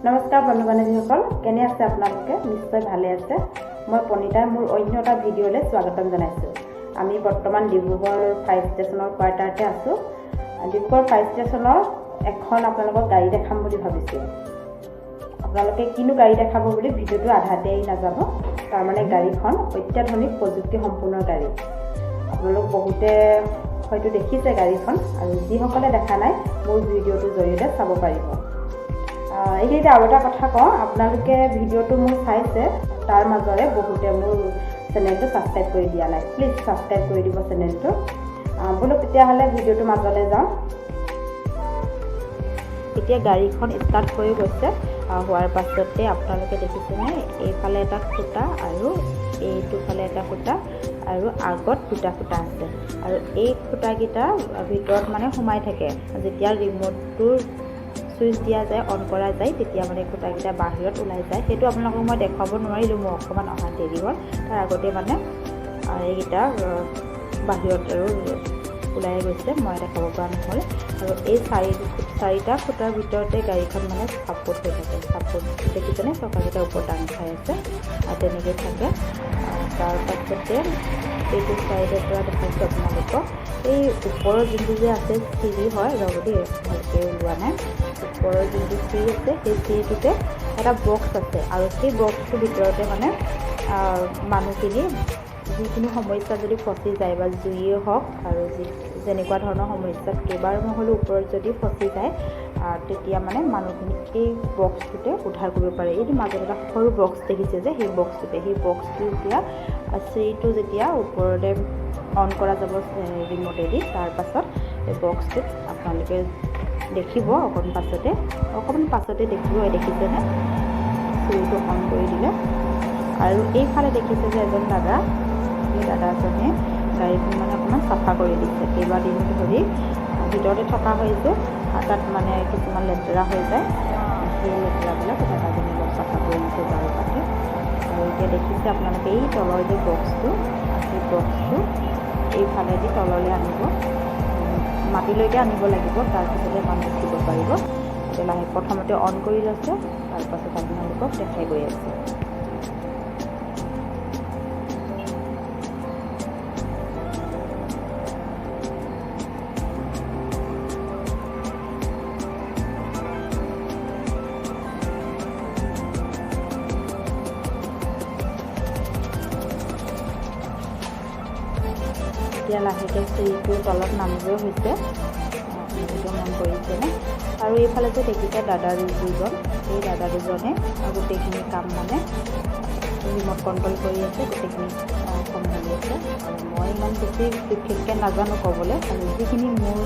নমস্কাৰ বন্ধু বান্ধৱীসকল, কেনে আছে আপোনালোকে? নিশ্চয় ভালে আছে। মই পনিতাই মোৰ অন্য এটা ভিডিঅ'লৈ স্বাগতম জনাইছোঁ। আমি বৰ্তমান ডিব্ৰুগড় 5 ষ্টেচনৰ কোৱাৰ্টাৰতে আছোঁ। ডিব্ৰুগড় 5 ষ্টেচনৰ এখন আপোনালোকক গাড়ী দেখাম বুলি ভাবিছোঁ। আপোনালোকে কিনো গাড়ী দেখাব বুলি ভিডিঅ'টো আধাতে এৰি নাযাব। তাৰমানে গাড়ীখন অত্যাধুনিক প্ৰযুক্তি সম্পূৰ্ণ গাড়ী। আপোনালোক বহুতে হয়তো দেখিছে গাড়ীখন, আৰু যিসকলে দেখা নাই মোৰ ভিডিঅ'টোৰ জৰিয়তে চাব পাৰিব। এইখিনিতে আৰু এটা কথা কওঁ, আপোনালোকে ভিডিঅ'টো মোৰ চাইছে, তাৰ মাজৰে বহুতে মোৰ চেনেলটো ছাবস্ক্ৰাইব কৰি দিয়া নাই। প্লিজ ছাবস্ক্ৰাইব কৰি দিব চেনেলটো। বোলো তেতিয়াহ'লে ভিডিঅ'টোৰ মাজলৈ যাওঁ। এতিয়া গাড়ীখন ষ্টাৰ্ট কৰি গৈছে। হোৱাৰ পাছতে আপোনালোকে দেখিছেনে, এইফালে এটা খুঁটা আৰু এইটোফালে এটা খুঁটা আৰু আগত দুটা খুঁটা আছে। আৰু এই খুঁটাকেইটা ভিতৰত মানে সোমাই থাকে। যেতিয়া ৰিম'টটোৰ চুইচ দিয়া যায়, অন কৰা যায়, তেতিয়া মানে খুঁটাকেইটা বাহিৰত ওলাই যায়। সেইটো আপোনালোকক মই দেখুৱাব নোৱাৰিলোঁ, মোৰ অকণমান অহা দেৰি হ'ল। তাৰ আগতে মানে এইকেইটা বাহিৰত আৰু ওলাই গৈছে, মই দেখাব পৰা নহ'ল। আৰু এই চাৰিটা খুঁটাৰ ভিতৰতে গাড়ীখন মানে ছাপোৰ্ট হৈ থাকে। ছাপোৰ্ট দেখিছেনে, চকাকেইটা ওপৰত দাঙি খাই আছে আৰু তেনেকৈ থাকে। তাৰ পাছতে এইটো চাইডৰ পৰা দেখাইছোঁ আপোনালোকক, এই ওপৰৰ যোনটো যে আছে চিৰি হয়, ৰ'ব দেই ভালকৈ ওলোৱা নাই। ওপৰৰ যোনটো চিৰি আছে, সেই চিৰিটোতে এটা বক্স আছে, আৰু সেই বক্সটোৰ ভিতৰতে মানে মানুহখিনি যিকোনো সমস্যাত যদি ফচি যায়, বা জুইয়ে হওক আৰু যেনেকুৱা ধৰণৰ সমস্যাত কেইবাৰ নহ'লেও ওপৰত যদি ফচি যায়, তেতিয়া মানে মানুহখিনি এই বক্সটোতে উদ্ধাৰ কৰিব পাৰে। এইটো মাজত এটা সৰু বক্স দেখিছে যে, সেই বক্সটো যেতিয়া চিৰিটো যেতিয়া ওপৰতে অন কৰা যাব ৰিম'টেদি, তাৰ পাছত এই বক্সটোত আপোনালোকে দেখিব অকণমান পাছতে দেখিছেনে, চিৰিটো অন কৰি দিলে। আৰু এইফালে দেখিছে যে এজন দাদা, সেই দাদাজনে গাড়ীখন মানে অকণমান চাফা কৰি দিছে। কেইবাদিন ধৰি ভিতৰতে থকা হয় যে, তাত মানে কিছুমান লেতেৰা হৈ যায়, সেই লেতেৰাবিলাক দাদাজনে অলপ চাফা কৰি দিছে ঝাৰু পাতি। আৰু এতিয়া দেখিছে আপোনালোকে এই তলৰ যে বক্সটো, সেই বক্সটো এইফালেদি তললৈ আনিব, মাটিলৈকে আনিব লাগিব, তাৰপিছতে মানুহ উঠিব পাৰিব। এতিয়া লাহে প্ৰথমতে অন কৰি লৈছে, তাৰপাছত আপোনালোকক দেখাই গৈ আছে। এতিয়া লাহেকৈ চিৰিটোৰ তলত নামিবই হৈছে, আপোনালোকে মন কৰিছেনে। আৰু এইফালে যে দেখিছে দাদা দুজন, সেই দাদা দুজনে গোটেইখিনি কাম মানে ৰিম'ট কণ্ট্ৰল কৰি আছে, গোটেইখিনি চম্ভালি আছে। আৰু মই ইমান বেছি বিশেষকৈ নাজানো ক'বলৈ, আৰু যিখিনি মোৰ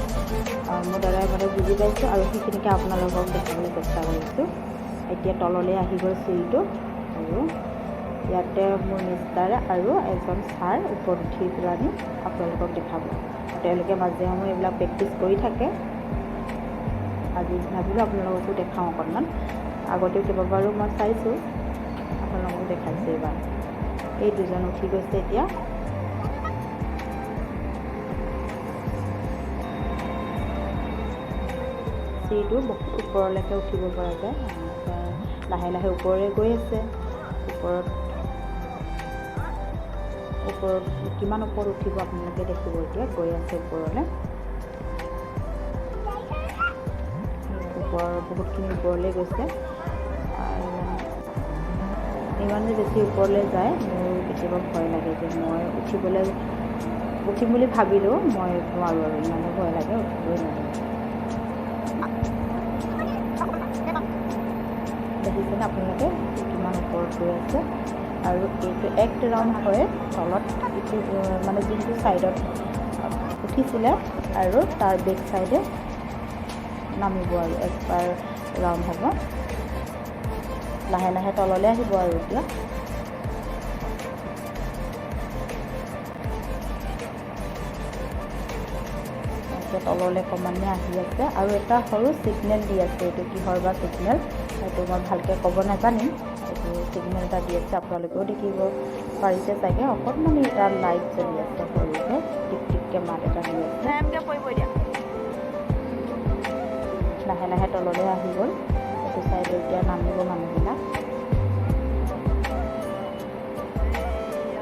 দ্বাৰাই মানে বুজি পাইছোঁ আৰু সেইখিনিকে আপোনালোকক দেখাবলৈ চেষ্টা কৰিছোঁ। এতিয়া তললৈ আহি গ'ল চিৰিটো, আৰু ইয়াতে মোৰ মিষ্টাৰ আৰু এজন ছাৰ ওপৰত উঠি পেলাই আপোনালোকক দেখাব। তেওঁলোকে মাজে সময়ে এইবিলাক প্ৰেক্টিচ কৰি থাকে। আজি ভাবিলোঁ আপোনালোককো দেখাওঁ অকণমান। আগতেও কেইবাবাৰো মই চাইছোঁ, আপোনালোকক দেখাইছোঁ এইবাৰ। এই দুজন উঠি গৈছে এতিয়া। চিৰিটো বহুত ওপৰলৈকে উঠিব পৰা যায়, লাহে লাহে ওপৰলৈ গৈ আছে। ওপৰত কিমান ওপৰত উঠিব আপোনালোকে দেখিব। এতিয়া গৈ আছে ওপৰলৈ, বহুতখিনি ওপৰলৈ গৈছে। আৰু ইমান যে বেছি ওপৰলৈ যায়, মোৰ কেতিয়াবা ভয় লাগে যে মই উঠিম বুলি ভাবিলেও মই নোৱাৰোঁ, আৰু ইমানে ভয় লাগে, উঠিবই নোৱাৰোঁ। দেখিছেনে আপোনালোকে কিমান ওপৰত গৈ আছে। আৰু এইটো এক ৰাউণ্ড হয় তলত, ইটো মানে যোনটো ছাইডত উঠিছিলে আৰু তাৰ বেক ছাইডে নামিব, আৰু একবাৰ ৰাউণ্ড হ'ব। লাহে লাহে তললৈ আহিব আৰু এতিয়া তললৈ ক্ৰমান্বয়ে আহি আছে। আৰু এটা সৰু ছিগনেল দি আছে, এইটো কিহৰ বা ছিগনেল সেইটো মই ভালকৈ ক'ব নাজানিম। এইটো ছিগনেল এটা দি আছে, আপোনালোকেও দেখিব পাৰিছে চাগে। অকণমান এটা লাইট জ্বলি আছে সৰুকৈ, টিক টিককৈ মাত এটা দি আছে। লাহে লাহে তললৈ আহি গ'ল, এইটো চাইড আৰু এতিয়া নামিব মানুহবিলাক।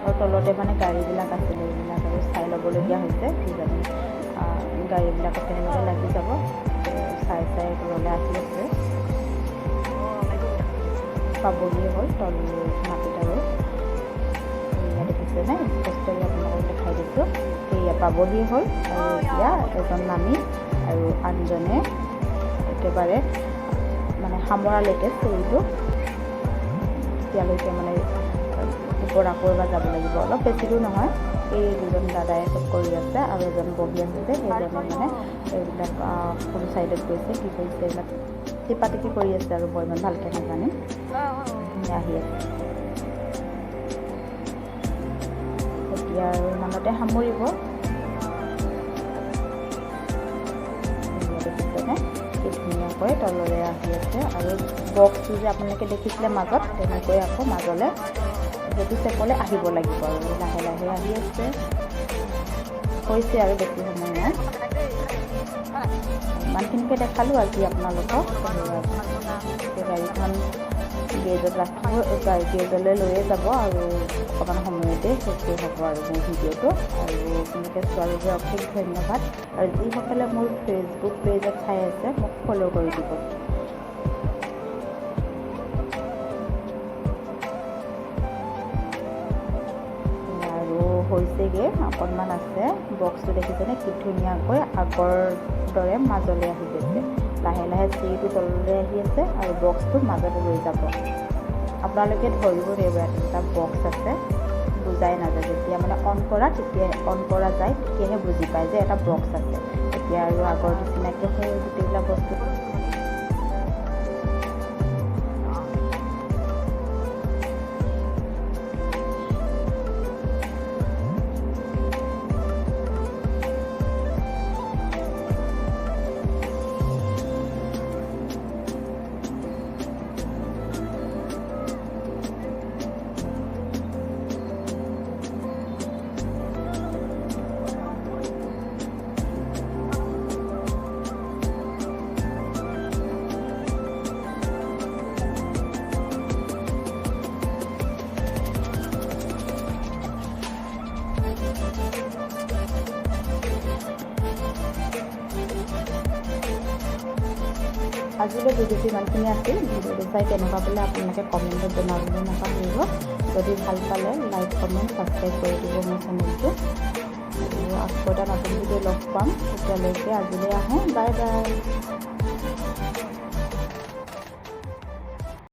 আৰু তলতে মানে গাড়ীবিলাক আছিলে, এইবিলাক আৰু চাই ল'বলগীয়া হৈছে, কিজানি গাড়ীবিলাকত তেনেকৈ লাগি যাব। চাই চাই তললৈ আহি আছে, পাবগৈ হ'ল তল মাটিত। আৰু এয়া দেখিছেনে, স্পষ্টকৈ আপোনালোকক দেখাই দিছোঁ। এয়া পাবহি হ'ল আৰু এতিয়া এজন নামি আৰু আনজনে একেবাৰে মানে সামৰালৈকে চিৰিটো তেতিয়ালৈকে মানে ওপৰত আকৌ এবাৰ যাব লাগিব। অলপ বেছি দূৰ নহয়, এই দুজন দাদাই চব কৰি আছে আৰু এজন বহি আছে যে সেইজনে মানে এইবিলাক সৰু ছাইডত গৈছে, কি কৰিছে এইবিলাক টিপা টিপি কৰি আছে আৰু মই ইমান ভালকৈ নাজানিম। আহি আছে এতিয়া আৰু ইমানতে সামৰিব। দেখিছেনে কি ধুনীয়াকৈ তললৈ আহি আছে। আৰু বক্সটো যে আপোনালোকে দেখিছিলে মাজত, তেনেকৈ আকৌ মাজলৈ সেইটো চেপলৈ আহিব লাগিব আৰু লাহে লাহে আহি আছে, হৈছে আৰু বেছি সময় নাই। ইমানখিনিকে দেখালোঁ আজি আপোনালোকক। গাড়ীখন গেৰেজত ৰাখিব, গেৰেজলৈ লৈয়ে যাব আৰু অকণমান সময়তে শেষ হ'ব আৰু মোৰ ভিডিঅ'টো। আৰু আপোনালোকে চোৱাৰ বাবে অশেষ ধন্যবাদ। আৰু যিসকলে মোৰ ফেচবুক পেজত চাই আছে মোক ফ'ল' কৰি দিব। আৰু হৈছেগৈ, অকণমান আছে। বক্সটো দেখিছেনে কি ধুনীয়াকৈ আগৰ দৰে মাজলৈ আহি গৈছে। লাহে লাহে চিৰিটো তললৈ আহি আছে আৰু বক্সটো মাজতে ৰৈ যাব। আপোনালোকে ধৰিব লাগিব, এটা বক্স আছে, বুজাই নাযায়। যেতিয়া মানে অন কৰা যায়, তেতিয়াহে বুজি পায় যে এটা বক্স আছে। এতিয়া আৰু আগৰ নিচিনাকৈ সেই গোটেইবিলাক বস্তু আজিলৈ ভিডিঅ'টো ইমানখিনি আছিল। ভিডিঅ'টো চাই কেনেকুৱা পালে আপোনালোকে কমেণ্টত জনাবলৈ নাপাহৰিব। যদি ভাল পালে লাইক, কমেণ্ট, ছাবস্ক্ৰাইব কৰি দিব মোৰ চেনেলটো। আৰু আকৌ এটা নতুন ভিডিঅ' লগ পাম, তেতিয়ালৈকে আজিলৈ আহোঁ। Bye bye.